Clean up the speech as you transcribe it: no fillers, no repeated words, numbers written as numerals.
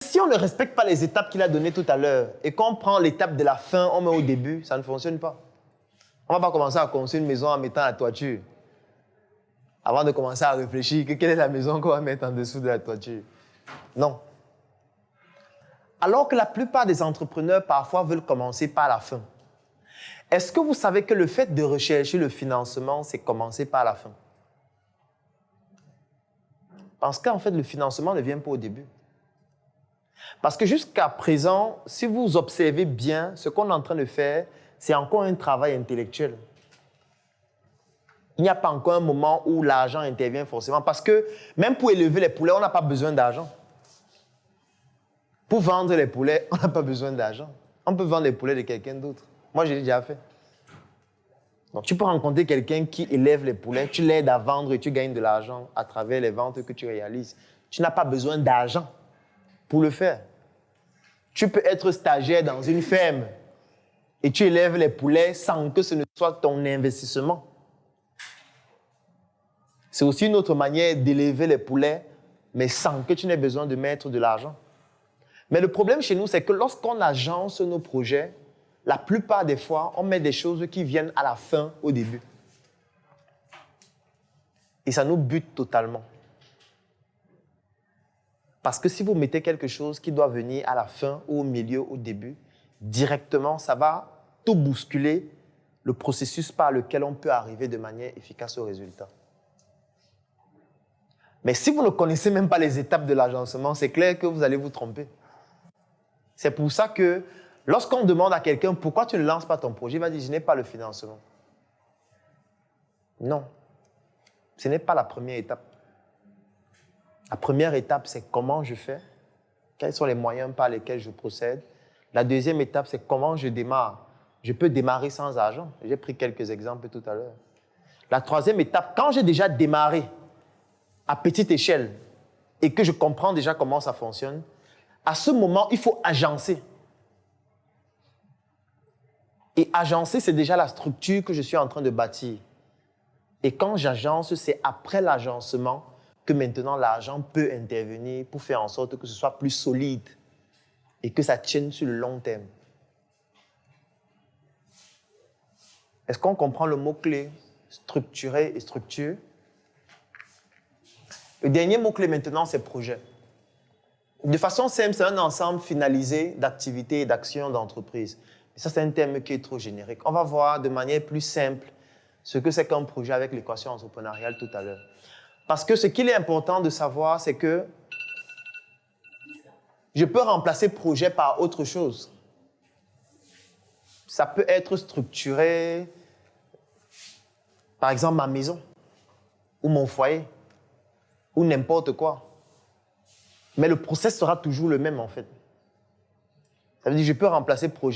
Si on ne respecte pas les étapes qu'il a données tout à l'heure et qu'on prend l'étape de la fin, on met au début, ça ne fonctionne pas. On ne va pas commencer à construire une maison en mettant la toiture avant de commencer à réfléchir que quelle est la maison qu'on va mettre en dessous de la toiture. Non. Alors que la plupart des entrepreneurs parfois veulent commencer par la fin. Est-ce que vous savez que le fait de rechercher le financement, c'est commencer par la fin? Parce qu'en fait, le financement ne vient pas au début. Parce que jusqu'à présent, si vous observez bien, ce qu'on est en train de faire, c'est encore un travail intellectuel. Il n'y a pas encore un moment où l'argent intervient forcément. Parce que même pour élever les poulets, on n'a pas besoin d'argent. Pour vendre les poulets, on n'a pas besoin d'argent. On peut vendre les poulets de quelqu'un d'autre. Moi, je l'ai déjà fait. Donc, tu peux rencontrer quelqu'un qui élève les poulets, tu l'aides à vendre et tu gagnes de l'argent à travers les ventes que tu réalises. Tu n'as pas besoin d'argent pour le faire. Tu peux être stagiaire dans une ferme et tu élèves les poulets sans que ce ne soit ton investissement. C'est aussi une autre manière d'élever les poulets, mais sans que tu n'aies besoin de mettre de l'argent. Mais le problème chez nous, c'est que lorsqu'on agence nos projets, la plupart des fois, on met des choses qui viennent à la fin au début. Et ça nous bute totalement. Parce que si vous mettez quelque chose qui doit venir à la fin ou au milieu, au début, directement, ça va tout bousculer le processus par lequel on peut arriver de manière efficace au résultat. Mais si vous ne connaissez même pas les étapes de l'agencement, c'est clair que vous allez vous tromper. C'est pour ça que lorsqu'on demande à quelqu'un pourquoi tu ne lances pas ton projet, il va dire je n'ai pas le financement. Non, ce n'est pas la première étape. La première étape, c'est comment je fais, quels sont les moyens par lesquels je procède. La deuxième étape, c'est comment je démarre. Je peux démarrer sans argent. J'ai pris quelques exemples tout à l'heure. La troisième étape, quand j'ai déjà démarré à petite échelle et que je comprends déjà comment ça fonctionne, à ce moment, il faut agencer. Et agencer, c'est déjà la structure que je suis en train de bâtir. Et quand j'agence, c'est après l'agencement que maintenant l'argent peut intervenir pour faire en sorte que ce soit plus solide et que ça tienne sur le long terme. Est-ce qu'on comprend le mot-clé structurer et structure? Le dernier mot-clé maintenant, c'est projet. De façon simple, c'est un ensemble finalisé d'activités et d'actions d'entreprise. Ça, c'est un terme qui est trop générique. On va voir de manière plus simple ce que c'est qu'un projet avec l'équation entrepreneuriale tout à l'heure. Parce que ce qu'il est important de savoir, c'est que je peux remplacer projet par autre chose. Ça peut être structuré, par exemple ma maison, ou mon foyer, ou n'importe quoi. Mais le process sera toujours le même en fait. Ça veut dire que je peux remplacer projet